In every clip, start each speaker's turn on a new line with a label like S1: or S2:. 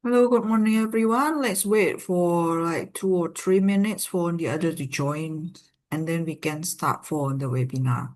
S1: Hello, good morning, everyone. Let's wait for like 2 or 3 minutes for the other to join, and then we can start for the webinar.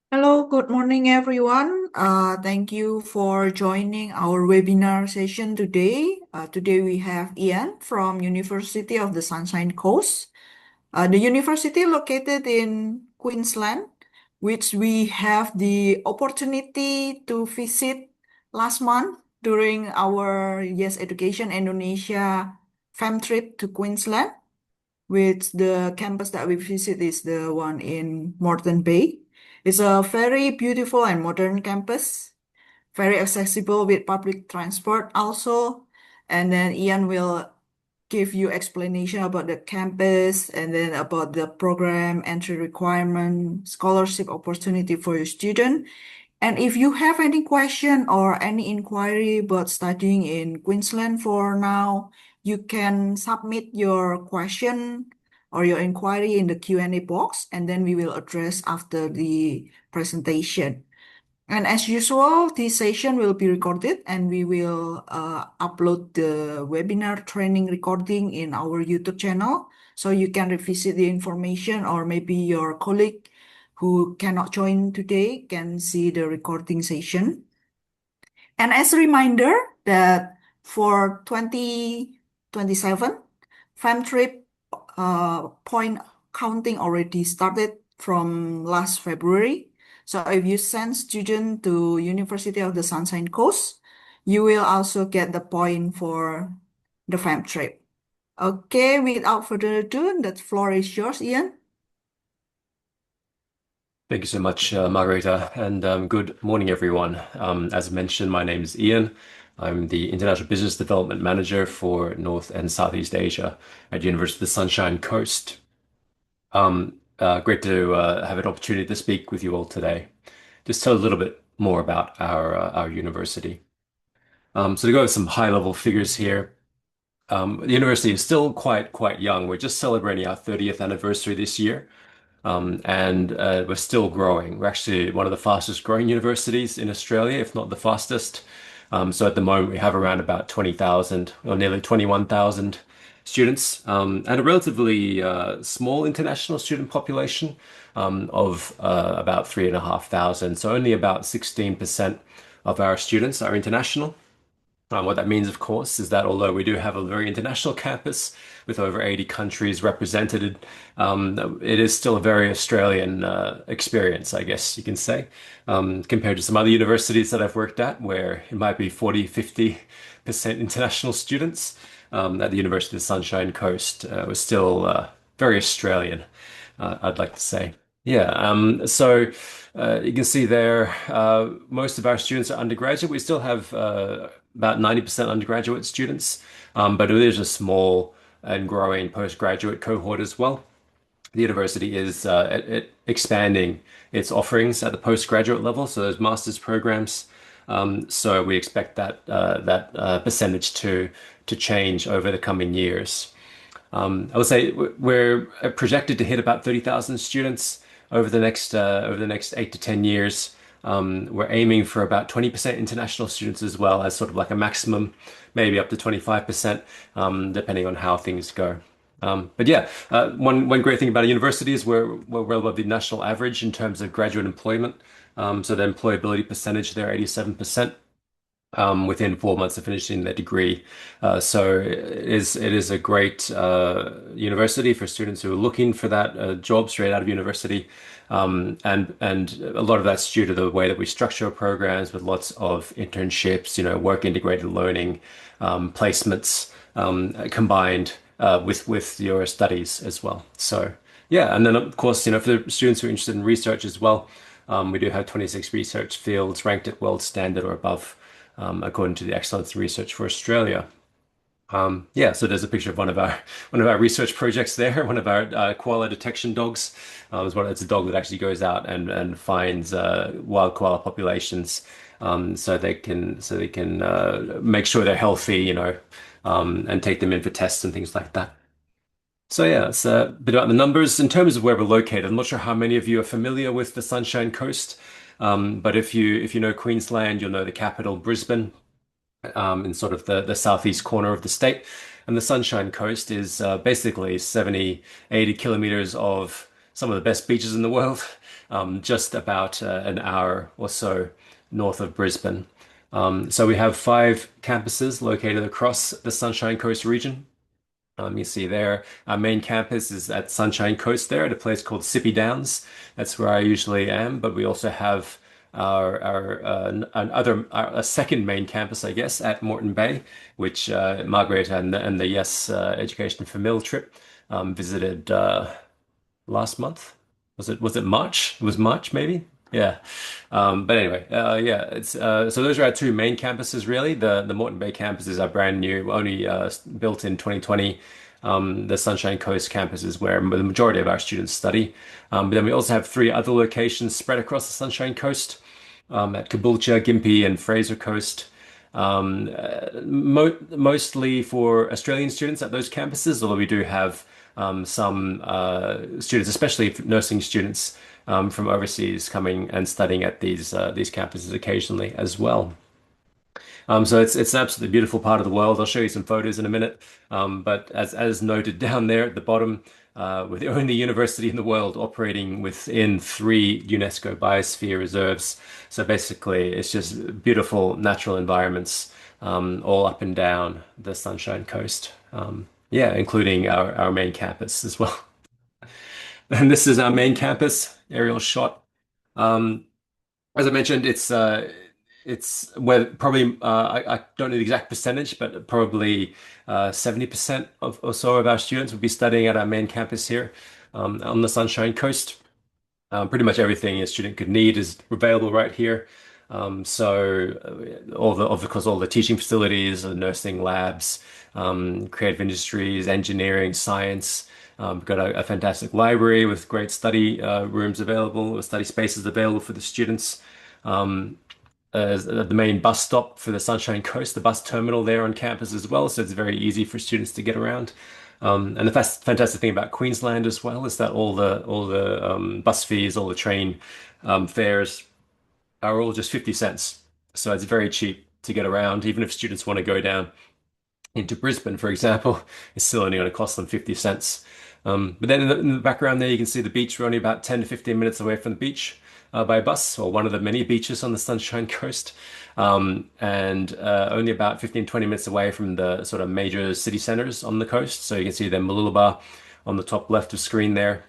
S1: Hello, good morning, everyone. Thank you for joining our webinar session today. Today we have Ian from University of the Sunshine Coast. The university located in Queensland, which we have the opportunity to visit last month during our Yes Education Indonesia fam trip to Queensland, which the campus that we visit is the one in Moreton Bay. It's a very beautiful and modern campus, very accessible with public transport also. And then Ian will give you explanation about the campus and then about the program, entry requirement, scholarship opportunity for your student. And if you have any question or any inquiry about studying in Queensland for now, you can submit your question or your inquiry in the Q&A box, and then we will address after the presentation. And as usual, this session will be recorded and we will upload the webinar training recording in our YouTube channel. So you can revisit the information, or maybe your colleague who cannot join today can see the recording session. And as a reminder that for 2027, fam trip point counting already started from last February. So if you send student to University of the Sunshine Coast, you will also get the point for the fam trip. Okay, without further ado, the floor is yours, Ian.
S2: Thank you so much, Margarita, and good morning, everyone. As mentioned, my name is Ian. I'm the International Business Development Manager for North and Southeast Asia at University of the Sunshine Coast. Great to have an opportunity to speak with you all today. Just tell a little bit more about our university. So to go with some high-level figures here, the university is still quite young. We're just celebrating our 30th anniversary this year. And we're still growing. We're actually one of the fastest growing universities in Australia, if not the fastest. So at the moment, we have around about 20,000 or nearly 21,000 students, and a relatively small international student population of about 3,500. So only about 16% of our students are international. What that means, of course, is that although we do have a very international campus with over 80 countries represented, it is still a very Australian experience, I guess you can say, compared to some other universities that I've worked at, where it might be 40, 50% international students. At the University of the Sunshine Coast, was still very Australian, I'd like to say. Yeah, you can see there, most of our students are undergraduate. We still have about 90% undergraduate students, but it is a small and growing postgraduate cohort as well. The university is expanding its offerings at the postgraduate level, so those master's programs. So we expect that percentage to change over the coming years. I would say we're projected to hit about 30,000 students over the next 8 to 10 years. We're aiming for about 20% international students as well as sort of like a maximum, maybe up to 25%, depending on how things go. But yeah, one great thing about a university is we're well above the national average in terms of graduate employment. So the employability percentage there, 87%, within 4 months of finishing their degree. So it is a great university for students who are looking for that job straight out of university. And a lot of that's due to the way that we structure our programs with lots of internships, work integrated learning, placements, combined with your studies as well. So yeah, and then of course, for the students who are interested in research as well, we do have 26 research fields ranked at world standard or above, according to the Excellence in Research for Australia. Yeah, so there's a picture of one of our research projects there. One of our koala detection dogs. It's a dog that actually goes out and finds wild koala populations, so they can make sure they're healthy, and take them in for tests and things like that. So yeah, it's a bit about the numbers in terms of where we're located. I'm not sure how many of you are familiar with the Sunshine Coast, but if you know Queensland, you'll know the capital, Brisbane, in sort of the southeast corner of the state. And the Sunshine Coast is basically 70, 80 kilometers of some of the best beaches in the world, just about an hour or so north of Brisbane. So we have 5 campuses located across the Sunshine Coast region. You see there, our main campus is at Sunshine Coast there at a place called Sippy Downs. That's where I usually am, but we also have a second main campus, I guess, at Moreton Bay, which Margareta and the Yes Education for Mill trip visited last month. Was it March? It was March, maybe? Yeah. But anyway, yeah, it's so those are our 2 main campuses really. The Moreton Bay campus is our brand new, only built in 2020. The Sunshine Coast campus is where the majority of our students study. But then we also have 3 other locations spread across the Sunshine Coast, at Caboolture, Gympie, and Fraser Coast. Mostly for Australian students at those campuses, although we do have some students, especially nursing students, from overseas coming and studying at these campuses occasionally as well. So it's an absolutely beautiful part of the world. I'll show you some photos in a minute. But as noted down there at the bottom, we're the only university in the world operating within 3 UNESCO Biosphere Reserves. So basically, it's just beautiful natural environments, all up and down the Sunshine Coast. Yeah, including our main campus as well. And this is our main campus, aerial shot. Um, as I mentioned, it's where probably I don't know the exact percentage, but probably 70% of or so of our students will be studying at our main campus here, on the Sunshine Coast. Pretty much everything a student could need is available right here. Of course, all the teaching facilities, the nursing labs, creative industries, engineering, science. We've got a fantastic library with great study rooms available, study spaces available for the students. The main bus stop for the Sunshine Coast, the bus terminal there on campus as well, so it's very easy for students to get around. And the fantastic thing about Queensland as well is that all the bus fees, all the train fares are all just 50 cents. So it's very cheap to get around. Even if students want to go down into Brisbane, for example, it's still only going to cost them 50 cents. But then in the background there, you can see the beach. We're only about 10 to 15 minutes away from the beach. by bus, or one of the many beaches on the Sunshine Coast. And only about 15, 20 minutes away from the sort of major city centers on the coast. So you can see the Mooloolaba on the top left of screen there.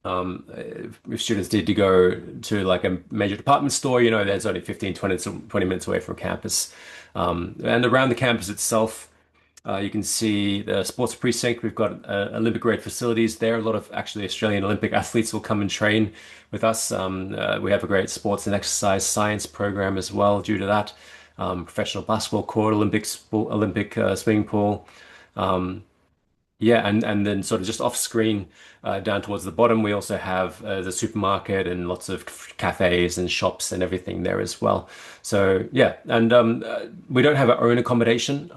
S2: If students need to go to like a major department store, there's only 15, 20 minutes away from campus. And around the campus itself, you can see the sports precinct. We've got Olympic grade facilities there. A lot of actually Australian Olympic athletes will come and train with us. We have a great sports and exercise science program as well due to that. Professional basketball court, Olympic swimming pool. Yeah, and then sort of just off screen, down towards the bottom, we also have the supermarket and lots of cafes and shops and everything there as well. So yeah, and we don't have our own accommodation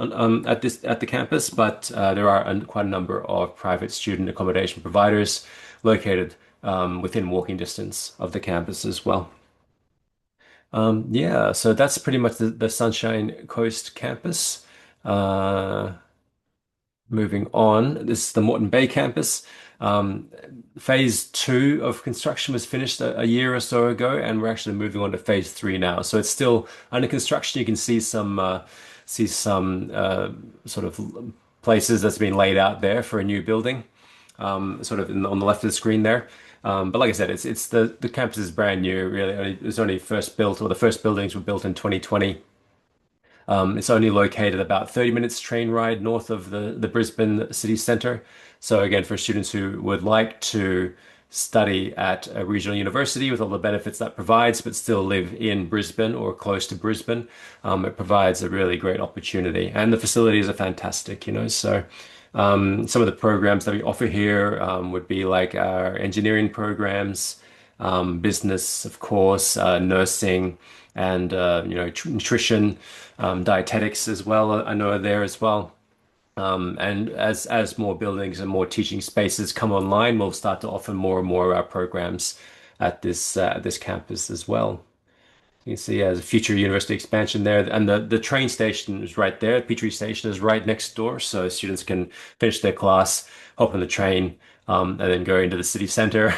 S2: at the campus, but there are quite a number of private student accommodation providers located within walking distance of the campus as well. Yeah, so that's pretty much the Sunshine Coast campus. Uh, Moving on, this is the Moreton Bay campus. Um, phase two of construction was finished a year or so ago, and we're actually moving on to phase three now. So it's still under construction. You can see some sort of places that's been laid out there for a new building, sort of on the left of the screen there. But like I said, it's the campus is brand new. Really, it was only first built, or the first buildings were built in 2020. It's only located about 30 minutes train ride north of the Brisbane city centre. So again, for students who would like to study at a regional university with all the benefits that provides, but still live in Brisbane or close to Brisbane, it provides a really great opportunity. And the facilities are fantastic, So some of the programs that we offer here would be like our engineering programs, business, of course, nursing, and nutrition, dietetics as well. I know are there as well. And as more buildings and more teaching spaces come online, we'll start to offer more and more of our programs at this campus as well. You can see as a future university expansion there, and the train station is right there. Petrie Station is right next door, so students can finish their class, hop on the train, and then go into the city centre,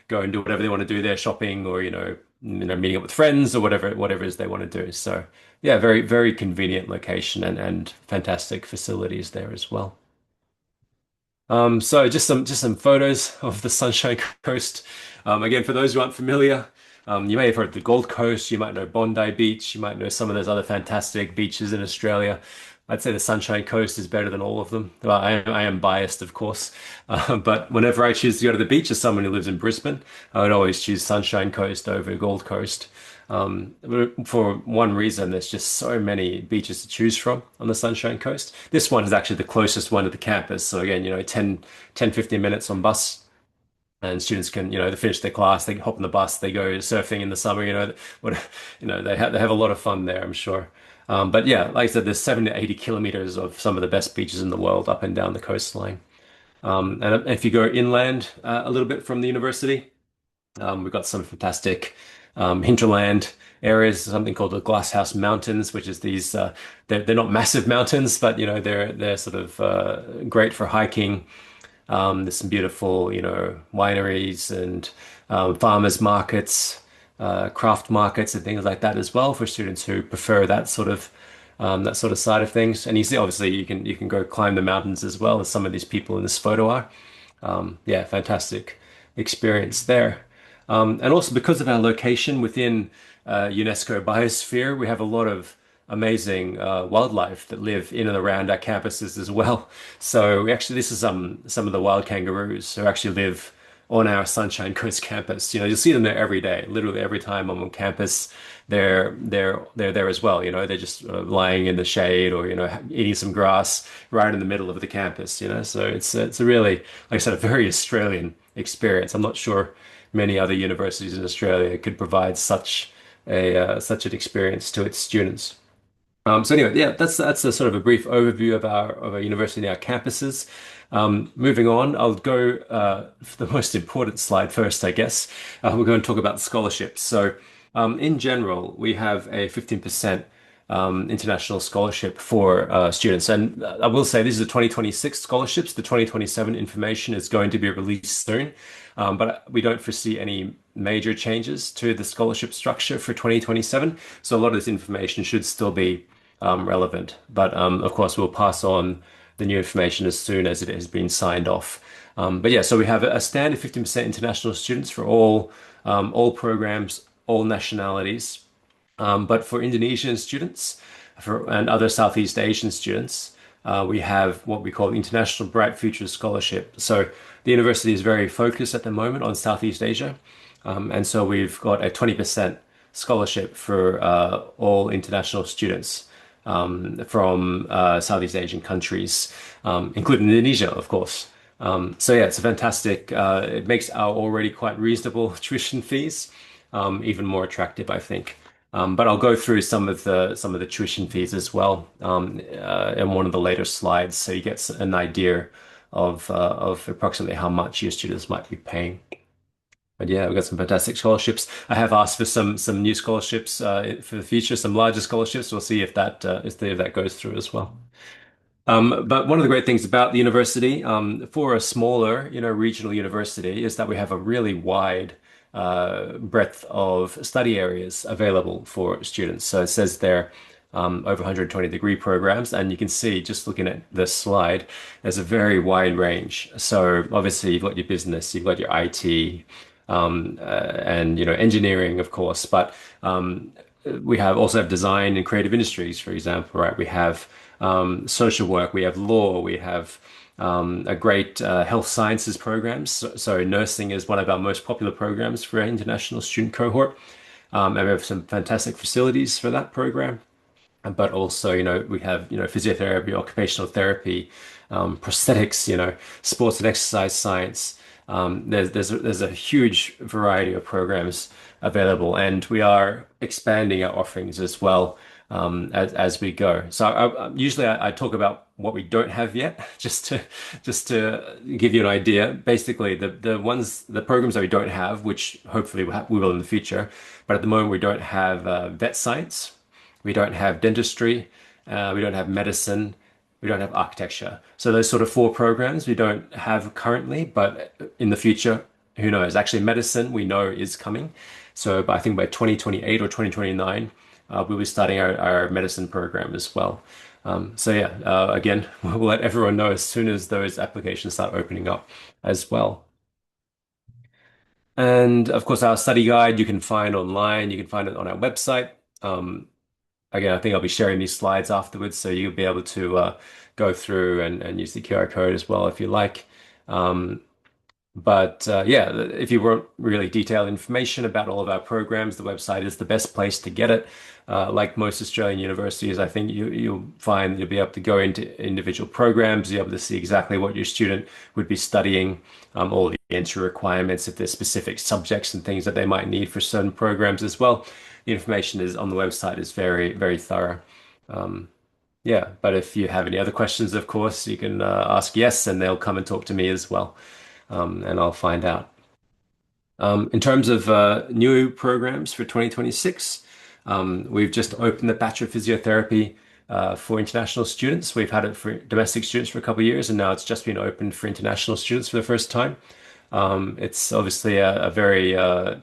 S2: go and do whatever they want to do there, shopping or meeting up with friends or whatever it is they want to do. So yeah, very very convenient location and fantastic facilities there as well. So just some photos of the Sunshine Coast. Again, for those who aren't familiar, you may have heard of the Gold Coast, you might know Bondi Beach, you might know some of those other fantastic beaches in Australia. I'd say the Sunshine Coast is better than all of them. Well, I am biased, of course, but whenever I choose to go to the beach as someone who lives in Brisbane, I would always choose Sunshine Coast over Gold Coast. For one reason, there's just so many beaches to choose from on the Sunshine Coast. This one is actually the closest one to the campus. So again, 10, 15 minutes on bus, and students can, they finish their class, they hop on the bus, they go surfing in the summer, what, they have a lot of fun there, I'm sure. But yeah, like I said, there's 70 to 80 kilometers of some of the best beaches in the world up and down the coastline. And if you go inland a little bit from the university, we've got some fantastic hinterland areas, something called the Glasshouse Mountains, which is these they're not massive mountains, but they're sort of great for hiking. There's some beautiful, wineries and farmers markets, craft markets, and things like that as well for students who prefer that sort of side of things. And you see, obviously, you can go climb the mountains as well as some of these people in this photo are. Yeah, fantastic experience there. And also because of our location within UNESCO Biosphere, we have a lot of amazing wildlife that live in and around our campuses as well. So this is some of the wild kangaroos who actually live on our Sunshine Coast campus. You'll see them there every day. Literally every time I'm on campus, they're there as well. They're just lying in the shade or eating some grass right in the middle of the campus. So it's a really, like I said, a very Australian experience. I'm not sure many other universities in Australia could provide such an experience to its students. So anyway, yeah, that's a sort of a brief overview of our university and our campuses. Moving on, I'll go for the most important slide first, I guess. We're going to talk about scholarships. So in general, we have a 15% international scholarship for students. And I will say this is the 2026 scholarships. The 2027 information is going to be released soon, but we don't foresee any major changes to the scholarship structure for 2027. So a lot of this information should still be relevant. But of course, we'll pass on the new information as soon as it has been signed off. But yeah, so we have a standard 15% international students for all programs, all nationalities. But for Indonesian students and other Southeast Asian students, we have what we call International Bright Futures Scholarship. So the university is very focused at the moment on Southeast Asia. And so we've got a 20% scholarship for all international students from Southeast Asian countries, including Indonesia, of course. So yeah, it's a fantastic, it makes our already quite reasonable tuition fees even more attractive, I think. But I'll go through some of the tuition fees as well in one of the later slides, so you get an idea of approximately how much your students might be paying. But yeah, we've got some fantastic scholarships. I have asked for some new scholarships for the future, some larger scholarships. We'll see if that goes through as well. But one of the great things about the university, for a smaller, regional university, is that we have a really wide breadth of study areas available for students. So it says there over 120 degree programs, and you can see just looking at this slide, there's a very wide range. So obviously you've got your business, you've got your IT, and engineering, of course, but we also have design and creative industries, for example, right? We have social work, we have law, we have a great health sciences programs. So nursing is one of our most popular programs for our international student cohort. And we have some fantastic facilities for that program. But also, we have, physiotherapy, occupational therapy, prosthetics, sports and exercise science. There's a huge variety of programs available, and we are expanding our offerings as well as we go. So usually I talk about what we don't have yet, just to give you an idea. Basically, the programs that we don't have, which hopefully we will in the future, but at the moment we don't have vet science, we don't have dentistry, we don't have medicine. We don't have architecture. So those sort of four programs we don't have currently, but in the future, who knows? Actually, medicine we know is coming. So I think by 2028 or 2029, we'll be starting our medicine program as well. So yeah, again, we'll let everyone know as soon as those applications start opening up as well. And of course, our study guide you can find online. You can find it on our website. Again, I think I'll be sharing these slides afterwards, so you'll be able to go through and use the QR code as well if you like. But yeah, if you want really detailed information about all of our programs, the website is the best place to get it. Like most Australian universities, I think you'll find you'll be able to go into individual programs, you'll be able to see exactly what your student would be studying, all the entry requirements, if there's specific subjects and things that they might need for certain programs as well. The information is on the website is very, very thorough. Um, yeah, but if you have any other questions, of course, you can ask yes, and they'll come and talk to me as well, and I'll find out. In terms of new programs for 2026, we've just opened the Bachelor of Physiotherapy for international students. We've had it for domestic students for a couple of years, and now it's just been opened for international students for the first time. It's obviously a very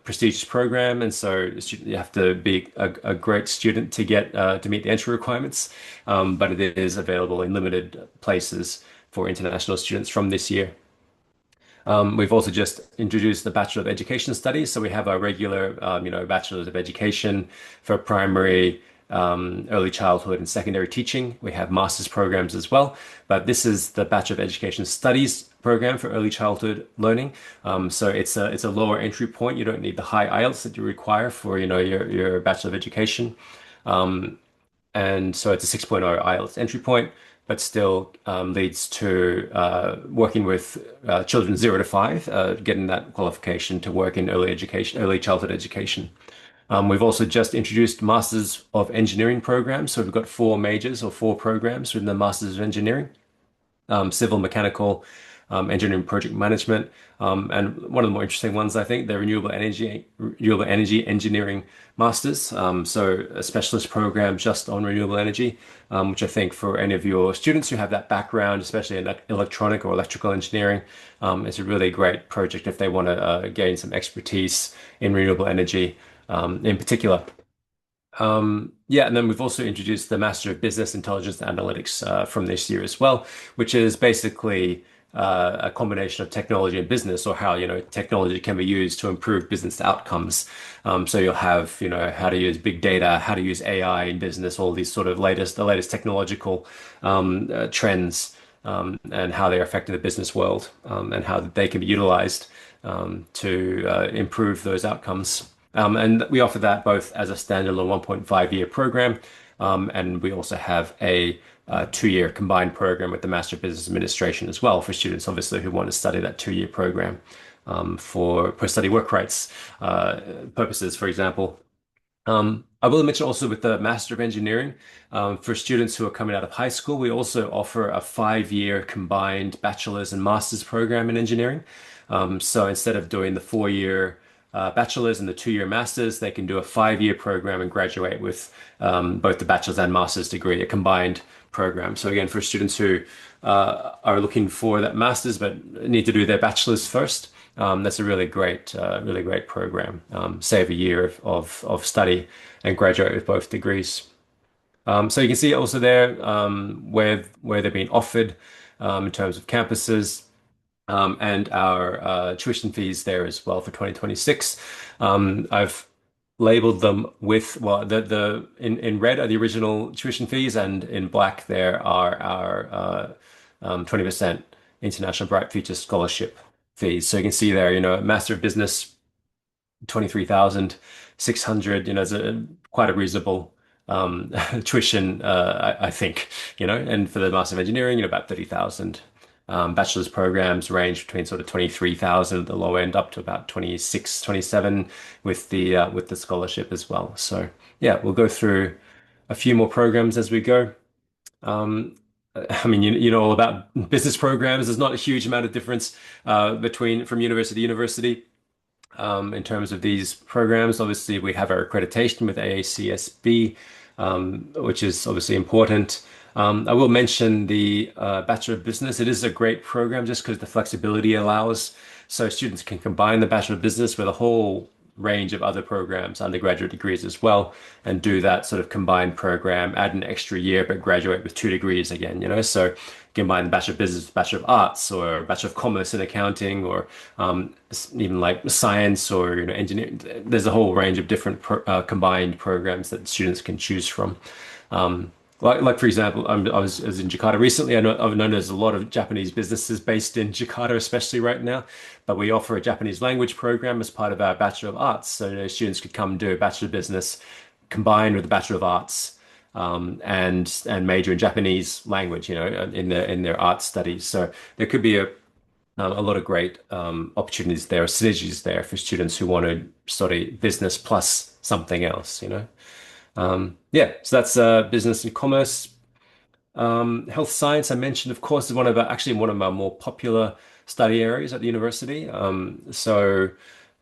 S2: prestigious program, and so you have to be a great student to get to meet the entry requirements. But it is available in limited places for international students from this year. We've also just introduced the Bachelor of Education Studies. So we have our regular, Bachelors of Education for primary, early childhood and secondary teaching. We have master's programs as well, but this is the Bachelor of Education Studies program for early childhood learning. So it's a lower entry point. You don't need the high IELTS that you require for, your Bachelor of Education. And so it's a 6.0 IELTS entry point, but still leads to working with children 0 to 5, getting that qualification to work in early education, early childhood education. We've also just introduced Masters of Engineering programs. So we've got 4 majors or 4 programs within the Masters of Engineering, civil, mechanical, engineering project management. And one of the more interesting ones, I think, the renewable energy engineering masters. So a specialist program just on renewable energy, which I think for any of your students who have that background, especially in electronic or electrical engineering, is a really great project if they want to gain some expertise in renewable energy, in particular. Yeah, and then we've also introduced the Master of Business Intelligence and Analytics from this year as well, which is basically a combination of technology and business, or how, technology can be used to improve business outcomes. So you'll have, how to use big data, how to use AI in business, all these sort of the latest technological trends, and how they're affecting the business world, and how they can be utilized to improve those outcomes. And we offer that both as a standalone 1.5-year program, and we also have a 2-year combined program with the Master of Business Administration as well for students, obviously, who want to study that 2-year program for post-study work rights purposes, for example. I will mention also with the Master of Engineering, for students who are coming out of high school, we also offer a 5-year combined bachelor's and master's program in engineering. So instead of doing the 4-year bachelor's and the 2-year master's, they can do a 5-year program and graduate with both the bachelor's and master's degree, a combined program. So again, for students who are looking for that master's but need to do their bachelor's first, that's a really great program. Save a year of study and graduate with both degrees. So you can see also there where they're being offered in terms of campuses, and our tuition fees there as well for 2026. I've labeled them with, well, the in red are the original tuition fees, and in black there are our 20% International Bright Futures Scholarship fees. So you can see there, Master of Business, 23,600, is quite a reasonable tuition, I think, and for the Master of Engineering, about 30,000. Bachelor's programs range between sort of 23,000 at the low end up to about 26, 27 with the scholarship as well. So yeah, we'll go through a few more programs as we go. Um, I mean, you know all about business programs. There's not a huge amount of difference between from university to university in terms of these programs. Obviously, we have our accreditation with AACSB, which is obviously important. I will mention the Bachelor of Business. It is a great program just because the flexibility allows, so students can combine the Bachelor of Business with a whole range of other programs, undergraduate degrees as well, and do that sort of combined program, add an extra year, but graduate with 2 degrees again, So combine the Bachelor of Business, Bachelor of Arts, or Bachelor of Commerce in accounting, or even like science or engineering. There's a whole range of different combined programs that students can choose from. Like for example, I was in Jakarta recently. I've known there's a lot of Japanese businesses based in Jakarta, especially right now. But we offer a Japanese language program as part of our Bachelor of Arts. So students could come do a Bachelor of Business combined with a Bachelor of Arts, and major in Japanese language, in their art studies. So there could be a lot of great opportunities there, synergies there for students who want to study business plus something else. Yeah, so that's business and commerce. Health science, I mentioned, of course, is actually one of our more popular study areas at the university. So,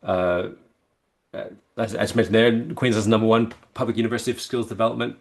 S2: uh, as mentioned there, Queensland's #1 public university for skills development.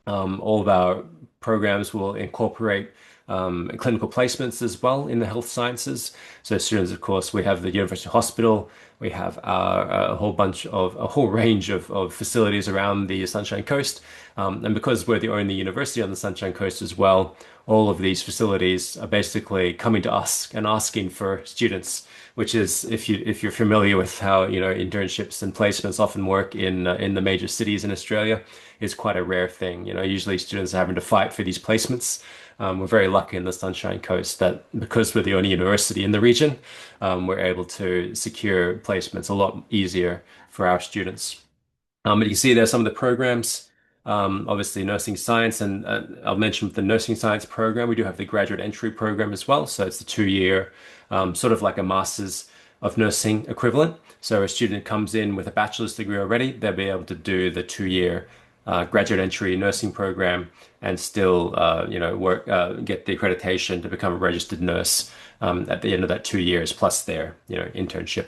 S2: All of our programs will incorporate clinical placements as well in the health sciences. So students, of course, we have the University Hospital. We have a whole range of facilities around the Sunshine Coast. And because we're the only university on the Sunshine Coast as well, all of these facilities are basically coming to us and asking for students, which is, if you're familiar with how, internships and placements often work in the major cities in Australia, is quite a rare thing. Usually students are having to fight for these placements. We're very lucky in the Sunshine Coast that because we're the only university in the region, we're able to secure placements a lot easier for our students. But you can see there some of the programs. Obviously, nursing science, and I'll mention with the nursing science program, we do have the graduate entry program as well. So it's a 2-year, sort of like a master's of nursing equivalent. So a student comes in with a bachelor's degree already, they'll be able to do the 2-year graduate entry nursing program and still, get the accreditation to become a registered nurse at the end of that 2 years plus their internship.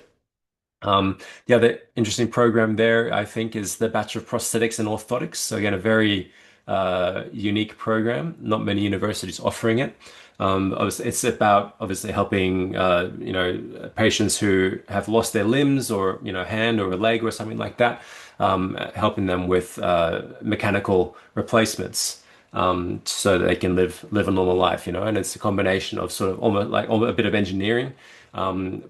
S2: The other interesting program there, I think, is the Bachelor of Prosthetics and Orthotics. So again, a very unique program. Not many universities offering it. It's about obviously helping patients who have lost their limbs or hand or a leg or something like that, helping them with mechanical replacements. So that they can live a normal life, and it's a combination of sort of almost a bit of engineering,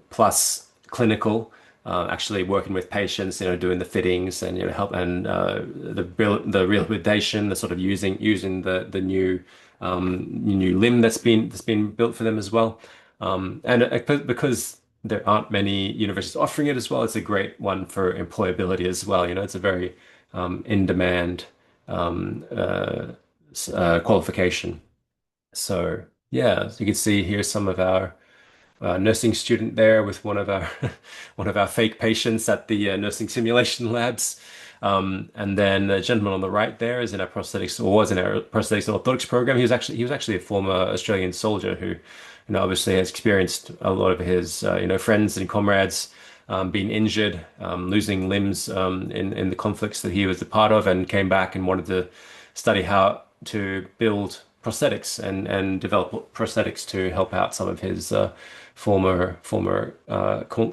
S2: plus clinical, actually working with patients, doing the fittings and help and the rehabilitation, the sort of using the new limb that's been built for them as well. Because there aren't many universities offering it as well, it's a great one for employability as well. It's a very in-demand qualification. So yeah, as you can see here some of our nursing student there with one of our one of our fake patients at the nursing simulation labs. And then the gentleman on the right there is in our prosthetics or was in our prosthetics and orthotics program. He was actually a former Australian soldier who, obviously has experienced a lot of his friends and comrades being injured, losing limbs in the conflicts that he was a part of, and came back and wanted to study how to build prosthetics and develop prosthetics to help out some of his former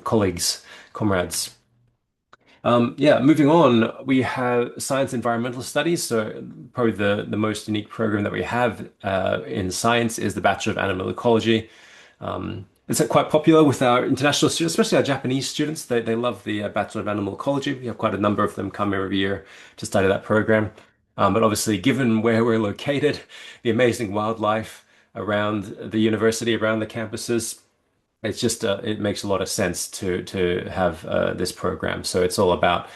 S2: colleagues, comrades. Yeah, moving on, we have science environmental studies. So probably the most unique program that we have in science is the Bachelor of Animal Ecology. It's quite popular with our international students, especially our Japanese students. They love the Bachelor of Animal Ecology. We have quite a number of them come every year to study that program. But obviously, given where we're located, the amazing wildlife around the university, around the campuses, it makes a lot of sense to have this program. So it's all about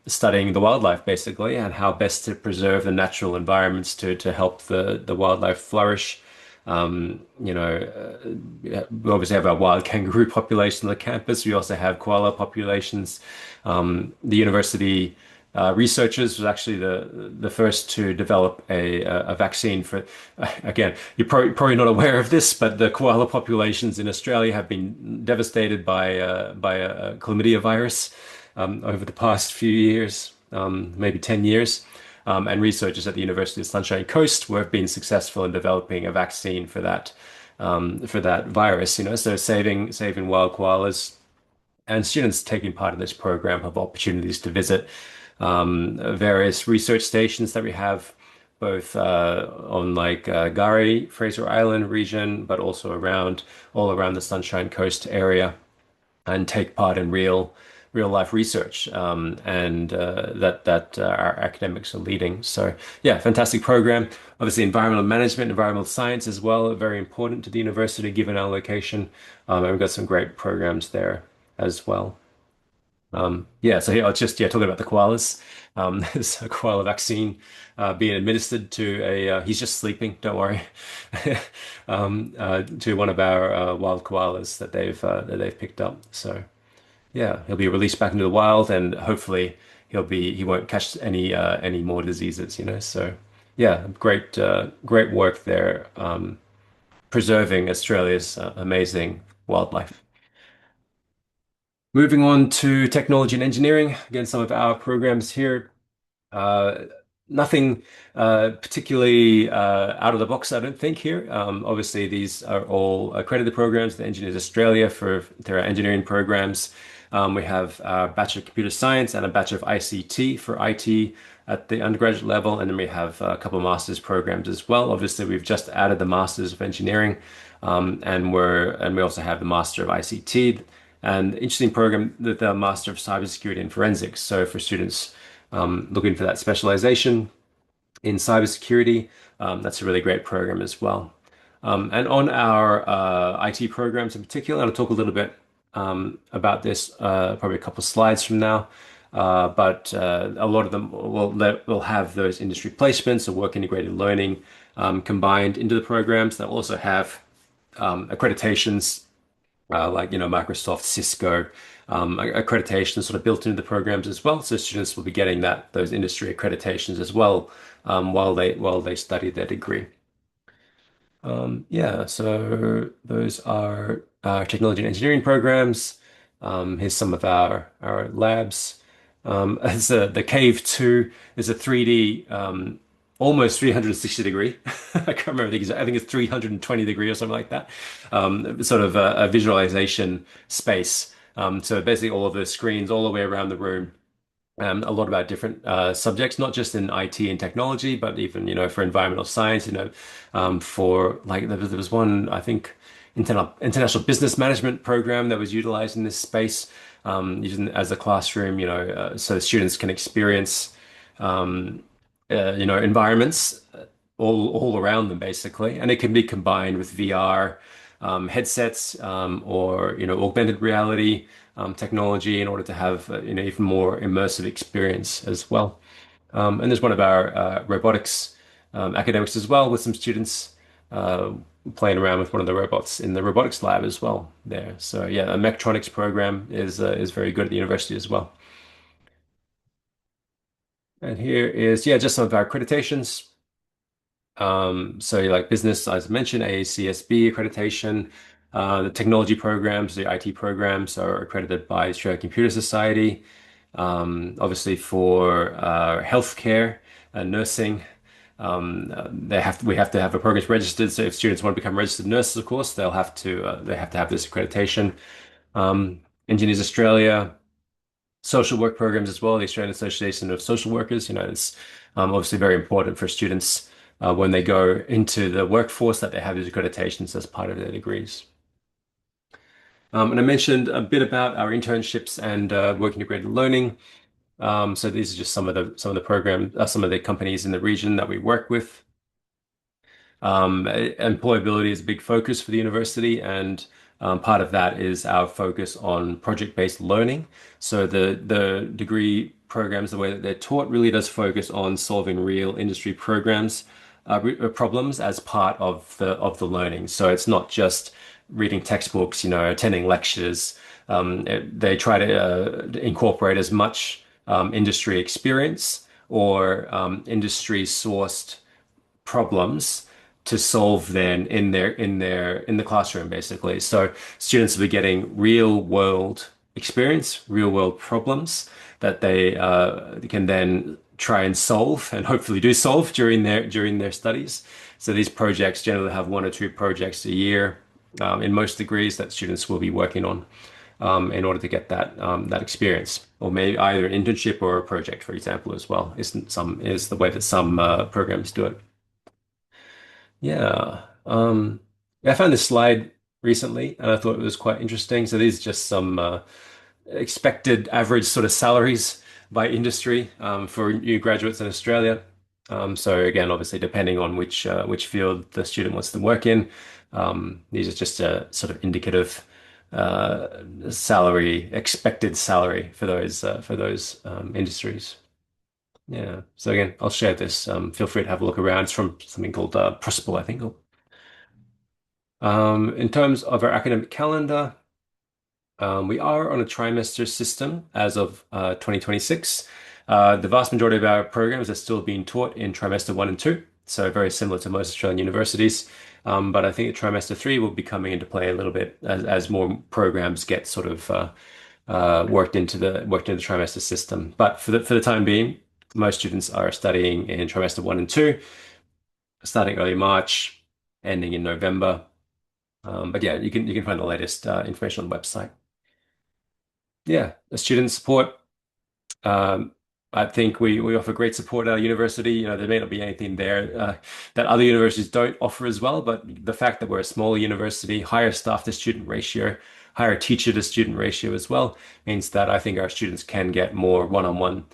S2: studying the wildlife basically and how best to preserve the natural environments to help the wildlife flourish. We obviously have our wild kangaroo population on the campus. We also have koala populations. The university researchers was actually the first to develop a vaccine for. Again, you're probably not aware of this, but the koala populations in Australia have been devastated by a chlamydia virus over the past few years, maybe 10 years. And researchers at the University of Sunshine Coast have been successful in developing a vaccine for that virus. So saving wild koalas, and students taking part in this program have opportunities to visit various research stations that we have, both on like Gari, Fraser Island region, but also all around the Sunshine Coast area, and take part in real life research, and that our academics are leading. So yeah, fantastic program. Obviously, environmental management, environmental science as well, are very important to the university given our location. And we've got some great programs there as well. Yeah, so here I'll just talking about the koalas. There's a koala vaccine being administered to he's just sleeping, don't worry, to one of our wild koalas that they've picked up. So yeah, he'll be released back into the wild, and hopefully he won't catch any more diseases. So yeah, great work there, preserving Australia's amazing wildlife. Moving on to technology and engineering. Again, some of our programs here. Uh, Nothing particularly out of the box, I don't think, here. Obviously, these are all accredited programs, the Engineers Australia for their engineering programs. We have a Bachelor of Computer Science and a Bachelor of ICT for IT at the undergraduate level, and then we have a couple of master's programs as well. Obviously, we've just added the Masters of Engineering, and we also have the Master of ICT, and interesting program that the Master of Cybersecurity and Forensics. So for students looking for that specialization in cybersecurity, that's a really great program as well. And on our IT programs in particular, I'll talk a little bit about this probably a couple of slides from now. But a lot of them will have those industry placements or work integrated learning combined into the programs. They'll also have accreditations like Microsoft, Cisco, accreditation sort of built into the programs as well. So students will be getting those industry accreditations as well while they study their degree. Yeah, so those are our technology and engineering programs. Here's some of our labs. As the Cave 2 is a 3D, almost 360 degree. I can't remember the exact, I think it's 320 degree or something like that. Sort of a visualization space. So basically all of the screens all the way around the room, a lot about different subjects, not just in IT and technology, but even, for environmental science, for like there was one, I think, international business management program that was utilized in this space, using as a classroom, so students can experience, um, environments all around them basically, and it can be combined with VR headsets, or augmented reality technology in order to have even more immersive experience as well. And there's one of our robotics academics as well, with some students uh, playing around with one of the robots in the robotics lab as well there. So yeah, a mechatronics program is very good at the university as well. And here is, yeah, just some of our accreditations. So like business, as I mentioned, AACSB accreditation. The technology programs, the IT programs are accredited by Australian Computer Society. Obviously for healthcare and nursing, we have to have a program registered. So if students want to become registered nurses, of course, they have to have this accreditation. Engineers Australia, social work programs as well. The Australian Association of Social Workers, it's obviously very important for students when they go into the workforce that they have these accreditations as part of their degrees. And I mentioned a bit about our internships and work integrated learning. So these are just some of the programs, some of the companies in the region that we work with. Employability is a big focus for the university, and part of that is our focus on project-based learning. So the degree programs, the way that they're taught, really does focus on solving real industry problems as part of the learning. So it's not just reading textbooks, attending lectures. They try to incorporate as much industry experience or industry sourced problems to solve then in the classroom basically. So students will be getting real world experience, real world problems that they can then try and solve and hopefully do solve during their studies. So these projects generally have one or two projects a year in most degrees that students will be working on in order to get that experience, or maybe either an internship or a project, for example, as well. Is the way that some programs do it. Yeah. I found this slide recently and I thought it was quite interesting. So these are just some expected average sort of salaries by industry for new graduates in Australia. So again, obviously depending on which field the student wants to work in, these are just a sort of indicative expected salary for those industries. Yeah. So again, I'll share this. Feel free to have a look around. It's from something called Prospel, I think. In terms of our academic calendar, we are on a trimester system as of 2026. The vast majority of our programs are still being taught in trimester one and two, so very similar to most Australian universities. But I think trimester three will be coming into play a little bit as more programs get sort of worked into the trimester system. But for the time being, most students are studying in trimester one and two, starting early March, ending in November. But yeah, you can find the latest information on the website. Yeah, the student support. Um, I think we offer great support at our university. There may not be anything there that other universities don't offer as well, but the fact that we're a smaller university, higher staff to student ratio, higher teacher to student ratio as well, means that I think our students can get more one-on-one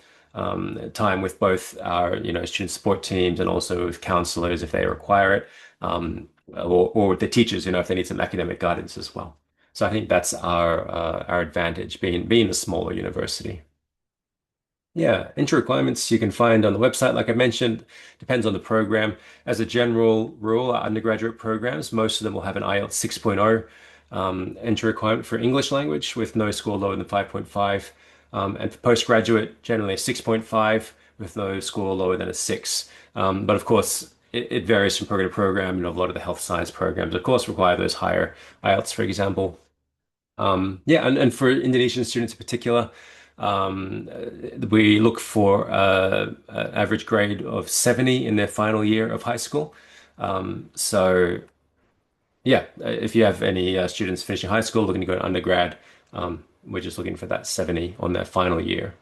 S2: time with both our student support teams and also with counselors if they require it, or with the teachers, if they need some academic guidance as well. So I think that's our advantage being a smaller university. Yeah, entry requirements you can find on the website, like I mentioned, depends on the program. As a general rule, our undergraduate programs, most of them will have an IELTS 6.0 entry requirement for English language with no score lower than 5.5. And for postgraduate, generally a 6.5 with no score lower than a 6. But of course, it varies from program to program. A lot of the health science programs, of course, require those higher IELTS, for example. Yeah, and for Indonesian students in particular, we look for an average grade of 70 in their final year of high school. So yeah, if you have any students finishing high school looking to go to undergrad, we're just looking for that 70 on their final year.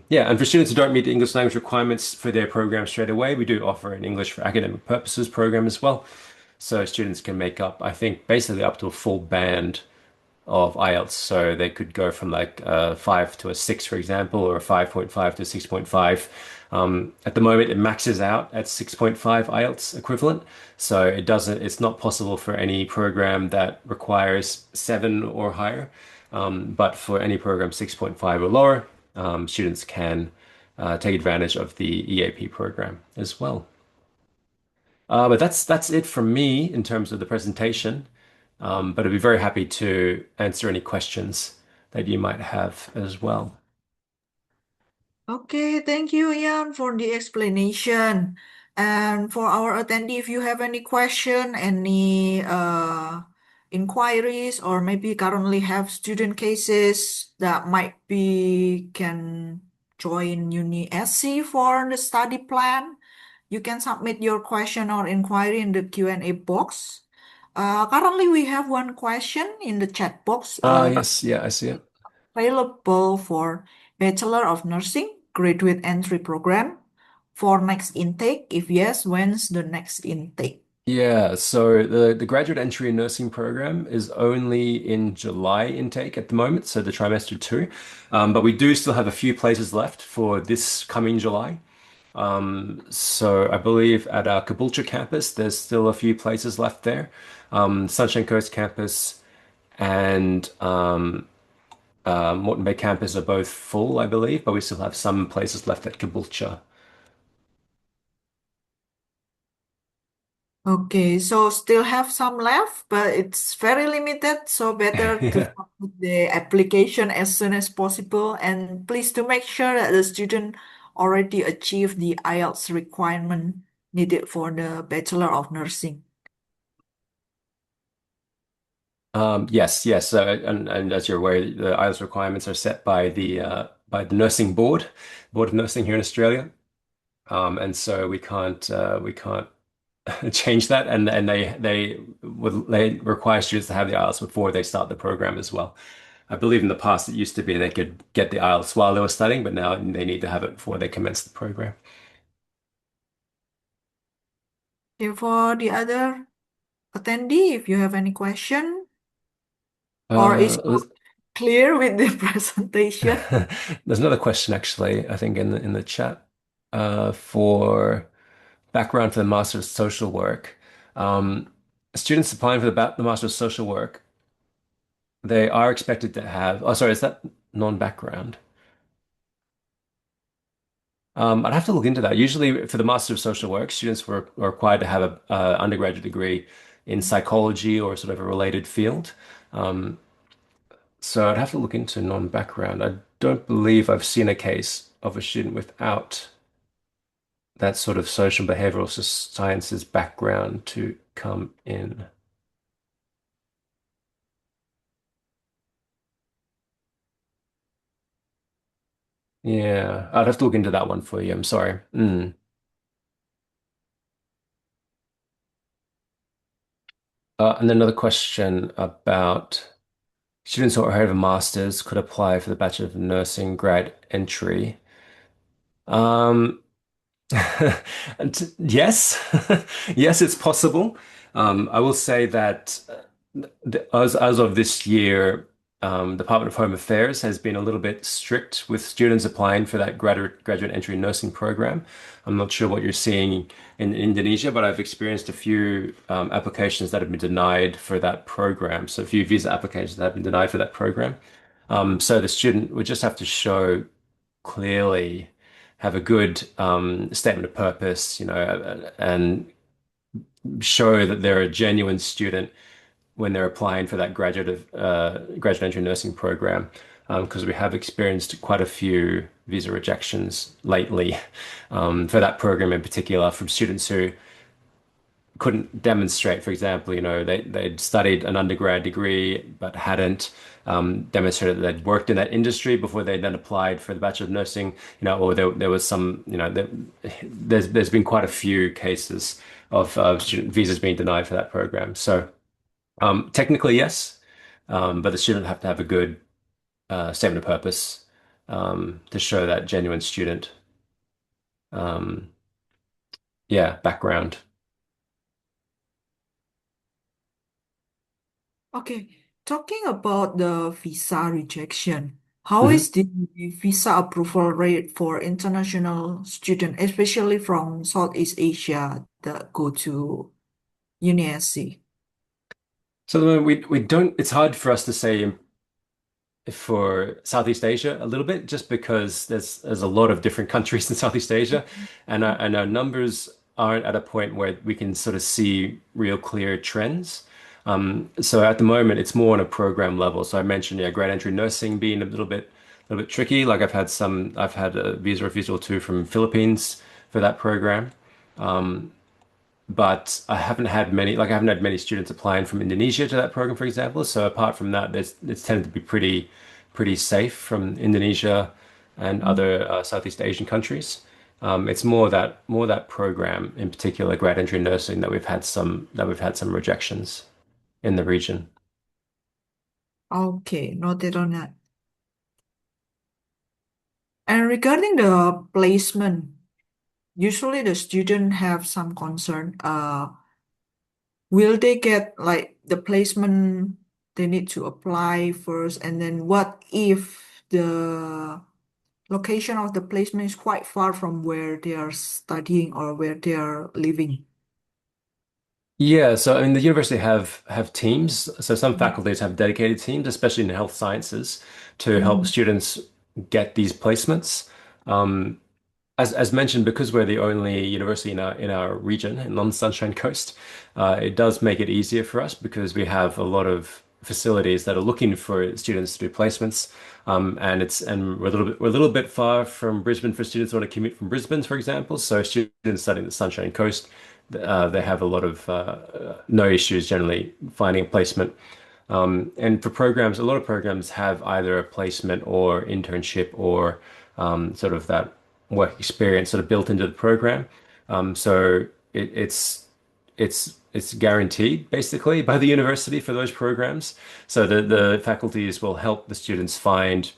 S2: Yeah, and for students who don't meet the English language requirements for their program straight away, we do offer an English for academic purposes program as well. So students can make up, I think, basically up to a full band of IELTS. So they could go from like a 5 to a 6, for example, or a 5.5 to 6.5. At the moment, it maxes out at 6.5 IELTS equivalent. So it's not possible for any program that requires 7 or higher. But for any program 6.5 or lower, students can take advantage of the EAP program as well. But that's it from me in terms of the presentation. But I'd be very happy to answer any questions that you might have as well.
S1: Okay, thank you, Ian, for the explanation. And for our attendee, if you have any question, any inquiries, or maybe currently have student cases that might be can join Uni SC for the study plan, you can submit your question or inquiry in the Q&A box. Currently, we have one question in the chat box.
S2: Yes, yeah, I see it.
S1: Available for Bachelor of Nursing graduate entry program for next intake? If yes, when's the next intake?
S2: Yeah, so the graduate entry in nursing program is only in July intake at the moment, so the trimester two. But we do still have a few places left for this coming July. So I believe at our Caboolture campus, there's still a few places left there. Sunshine Coast campus and Moreton Bay campus are both full, I believe, but we still have some places left at Caboolture.
S1: Okay, so still have some left, but it's very limited, so better to submit the application as soon as possible. And please to make sure that the student already achieved the IELTS requirement needed for the Bachelor of Nursing.
S2: Yes, yes. And as you're aware, the IELTS requirements are set by the nursing board of nursing here in Australia. And so we can't change that. And they require students to have the IELTS before they start the program as well. I believe in the past it used to be they could get the IELTS while they were studying, but now they need to have it before they commence the program.
S1: Okay, for the other attendee, if you have any question or is
S2: Uh,
S1: clear with the presentation.
S2: There's another question actually, I think in the chat for background for the Master of Social Work. Students applying for the Master of Social Work, they are expected to have, oh, sorry, is that non-background? I'd have to look into that. Usually for the Master of Social Work, students are required to have a undergraduate degree in psychology or sort of a related field. Um, so I'd have to look into non-background. I don't believe I've seen a case of a student without that sort of social behavioral sciences background to come in. Yeah, I'd have to look into that one for you. I'm sorry. And then another question about students who are of a master's could apply for the Bachelor of Nursing grad entry. Um, yes, yes, it's possible. I will say that as of this year, Department of Home Affairs has been a little bit strict with students applying for that graduate entry nursing program. I'm not sure what you're seeing in Indonesia, but I've experienced a few applications that have been denied for that program. So a few visa applications that have been denied for that program. So the student would just have to show clearly, have a good statement of purpose, and show that they're a genuine student when they're applying for that graduate entry nursing program. because we have experienced quite a few visa rejections lately for that program in particular from students who couldn't demonstrate, for example, they'd studied an undergrad degree but hadn't demonstrated that they'd worked in that industry before they then applied for the Bachelor of Nursing, or there was some, there's been quite a few cases of student visas being denied for that program. So technically, yes, but the student have to have a good statement of purpose to show that genuine student, um, yeah, background.
S1: Okay, talking about the visa rejection, how is the visa approval rate for international students, especially from Southeast Asia that go to UniSC?
S2: So we don't. It's hard for us to say for Southeast Asia a little bit, just because there's a lot of different countries in Southeast Asia, and our numbers aren't at a point where we can sort of see real clear trends. So at the moment, it's more on a program level. So I mentioned, yeah, grad entry nursing being a little bit tricky. Like I've had a visa refusal or two from Philippines for that program. But I haven't had many students applying from Indonesia to that program, for example. So apart from that, it's tended to be pretty safe from Indonesia and other Southeast Asian countries. It's more that program in particular, grad entry nursing, that we've had some rejections in the region.
S1: Okay, noted on that. And regarding the placement, usually the student have some concern. Will they get like the placement they need to apply first, and then what if the location of the placement is quite far from where they are studying or where they are living?
S2: Yeah, so I mean the university have teams. So some faculties have dedicated teams, especially in health sciences, to help
S1: Mm.
S2: students get these placements. Um, as mentioned, because we're the only university in our region, in on the Sunshine Coast, it does make it easier for us because we have a lot of facilities that are looking for students to do placements. And we're a little bit far from Brisbane for students who want to commute from Brisbane, for example. So students studying the Sunshine Coast, they have a lot of no issues generally finding a placement. And for programs, a lot of programs have either a placement or internship or sort of that work experience sort of built into the program. So it's guaranteed basically by the university for those programs. So the faculties will help the students find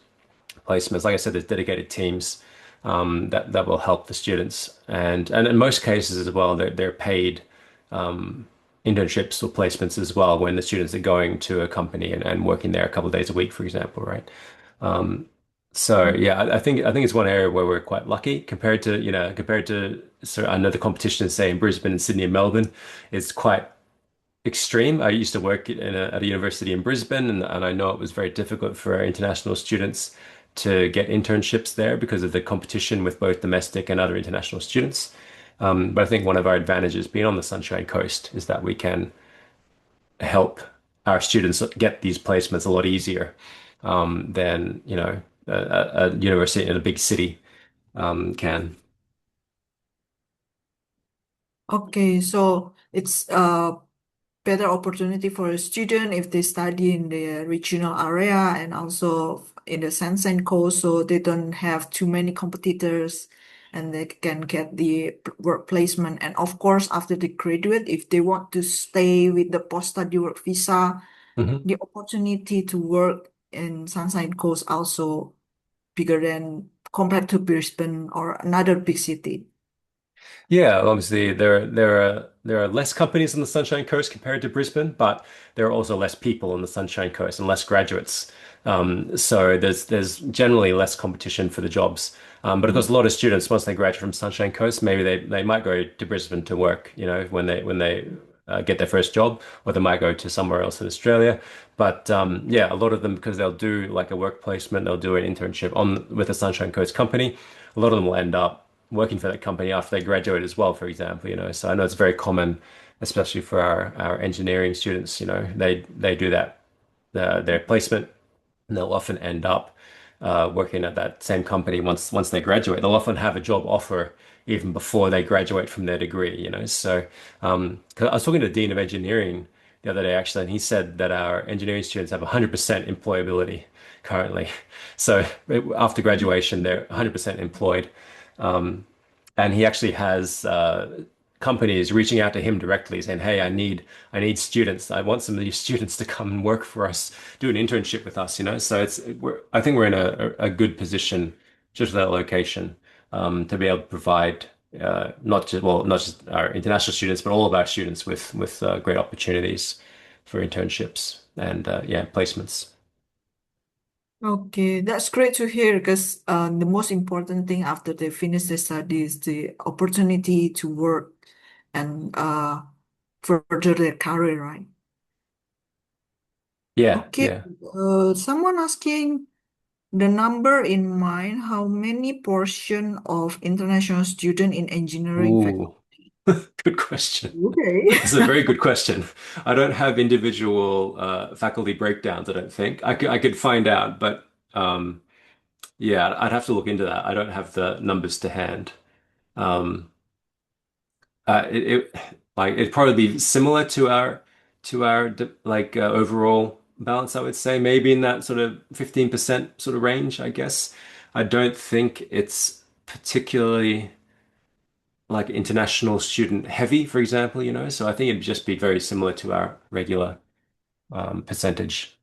S2: placements. Like I said, there's dedicated teams that will help the students, and in most cases as well, they're paid internships or placements as well when the students are going to a company and working there a couple of days a week, for example, right? So yeah, I think it's one area where we're quite lucky compared to so I know the competition, say in Brisbane and Sydney and Melbourne, is quite extreme. I used to work at a university in Brisbane, and I know it was very difficult for our international students to get internships there because of the competition with both domestic and other international students. But I think one of our advantages being on the Sunshine Coast is that we can help our students get these placements a lot easier than a university in a big city can.
S1: Okay, so it's a better opportunity for a student if they study in the regional area and also in the Sunshine Coast, so they don't have too many competitors and they can get the work placement. And of course, after they graduate, if they want to stay with the post-study work visa,
S2: Mhm.
S1: the opportunity to work in Sunshine Coast also bigger than compared to Brisbane or another big city.
S2: Yeah, obviously there are less companies on the Sunshine Coast compared to Brisbane, but there are also less people on the Sunshine Coast and less graduates. So there's generally less competition for the jobs. But of course, a lot of students once they graduate from Sunshine Coast, maybe they might go to Brisbane to work, when they get their first job, or they might go to somewhere else in Australia. But yeah, a lot of them because they'll do like a work placement, they'll do an internship on with a Sunshine Coast company. A lot of them will end up working for that company after they graduate as well, for example, So I know it's very common, especially for our engineering students, they do that their placement and they'll often end up working at that same company once they graduate. They'll often have a job offer even before they graduate from their degree, you know. So 'cause I was talking to the Dean of Engineering the other day actually, and he said that our engineering students have 100% employability currently. So after graduation, they're 100% employed. And he actually has companies reaching out to him directly saying, "Hey, I need students. I want some of these students to come and work for us, do an internship with us, you know." So I think we're in a good position just with that location to be able to provide not just our international students, but all of our students with great opportunities for internships and yeah, placements.
S1: Okay, that's great to hear because the most important thing after they finish their study is the opportunity to work and further their career, right?
S2: Yeah,
S1: Okay,
S2: yeah.
S1: someone asking the number in mind, how many portion of international student in engineering faculty?
S2: Ooh, good question.
S1: Okay.
S2: It's a very good question. I don't have individual faculty breakdowns, I don't think. I could find out, but yeah, I'd have to look into that. I don't have the numbers to hand. Um, it like it'd probably be similar to our overall balance, I would say, maybe in that sort of 15% sort of range, I guess. I don't think it's particularly like international student heavy, for example, you know. So I think it'd just be very similar to our regular percentage.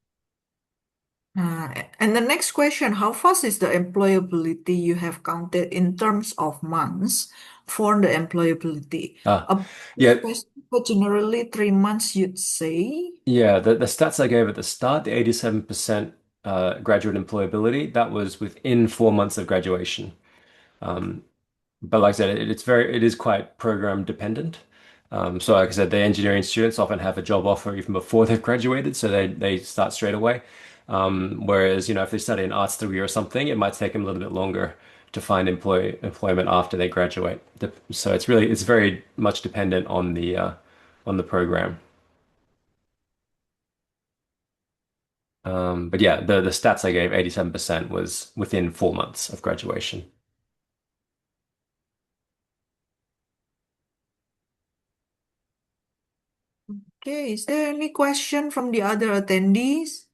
S1: And the next question, how fast is the employability you have counted in terms of months for the employability?
S2: Ah,
S1: A
S2: yeah,
S1: specific, but generally 3 months, you'd say.
S2: yeah. The stats I gave at the start, the 87% graduate employability, that was within 4 months of graduation. Um, but like I said, it is quite program dependent. So like I said, the engineering students often have a job offer even before they've graduated, so they start straight away. Whereas, you know, if they study an arts degree or something, it might take them a little bit longer to find employment after they graduate. So it's very much dependent on the program. But yeah, the stats I gave, 87% was within 4 months of graduation.
S1: Okay, is there any question from the other attendees?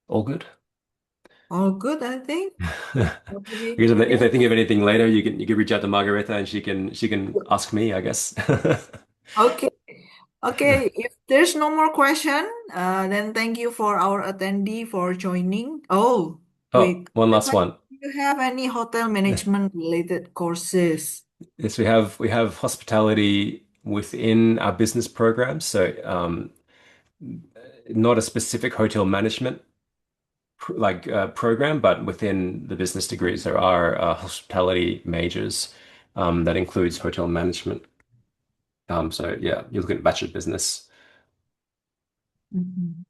S2: All good?
S1: All good, I think.
S2: Because
S1: Okay.
S2: if they think of anything later, you can reach out to Margareta and she can ask me, I guess.
S1: Okay. Okay, if there's no more question, then thank you for our attendee for joining. Oh,
S2: Oh,
S1: wait.
S2: one
S1: The
S2: last
S1: question,
S2: one.
S1: do you have any hotel management related courses?
S2: Yes, we have hospitality within our business programs. So not a specific hotel management program, but within the business degrees, there are hospitality majors that includes hotel management. So yeah, you're looking at Bachelor of Business.
S1: Mhm.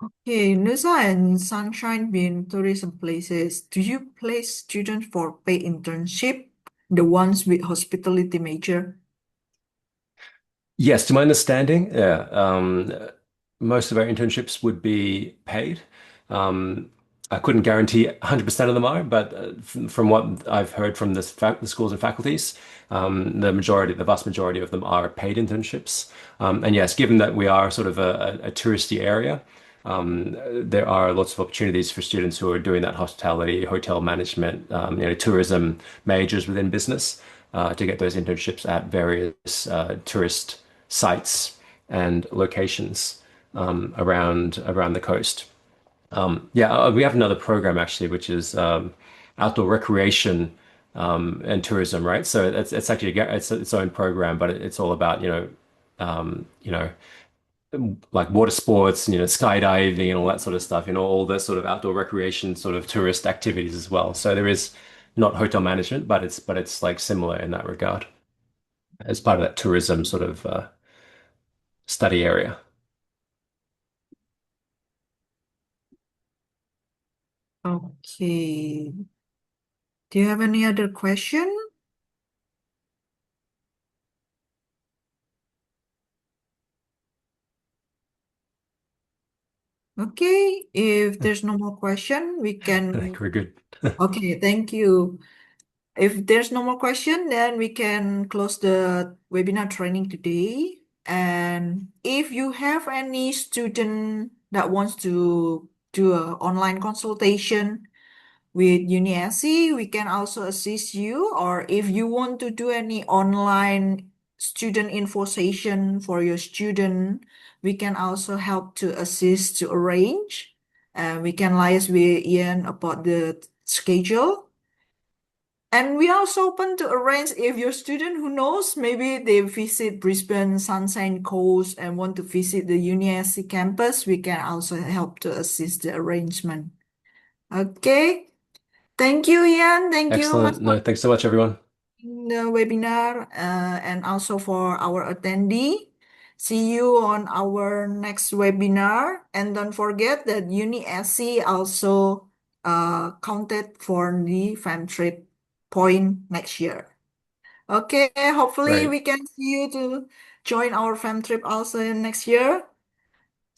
S1: Okay, Nusa and Sunshine being tourism places. Do you place students for paid internship, the ones with hospitality major?
S2: Yes, to my understanding, yeah, most of our internships would be paid. Um, I couldn't guarantee 100% of them are, but from what I've heard from the schools and faculties, the vast majority of them are paid internships. And yes, given that we are sort of a touristy area, there are lots of opportunities for students who are doing that hospitality, hotel management, tourism majors within business to get those internships at various tourist sites and locations around the coast. Yeah, we have another program actually, which is outdoor recreation and tourism, right? So it's actually it's its own program, but it's all about like water sports, skydiving and all that sort of stuff, all the sort of outdoor recreation sort of tourist activities as well. So there is not hotel management, but it's like similar in that regard as part of that tourism sort of study area.
S1: Okay. Do you have any other question? Okay, if there's no more question, we
S2: I think
S1: can.
S2: we're good.
S1: Okay, thank you. If there's no more question, then we can close the webinar training today. And if you have any student that wants to do an online consultation with UniSC, we can also assist you. Or if you want to do any online student info session for your student, we can also help to assist to arrange. And we can liaise with Ian about the schedule. And we are also open to arrange if your student who knows, maybe they visit Brisbane Sunshine Coast and want to visit the UniSC campus, we can also help to assist the arrangement. Okay. Thank you, Ian. Thank you, Mas,
S2: Excellent. No, thanks so much, everyone.
S1: the webinar, and also for our attendee. See you on our next webinar. And don't forget that UniSC also counted for the fam trip point next year. Okay, hopefully
S2: Great.
S1: we can see you to join our fam trip also next year.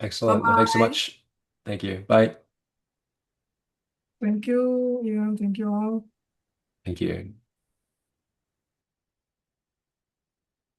S2: Excellent. No, thanks so
S1: Bye-bye.
S2: much. Thank you. Bye.
S3: Thank you, Ian. Thank you all.
S2: Thank you.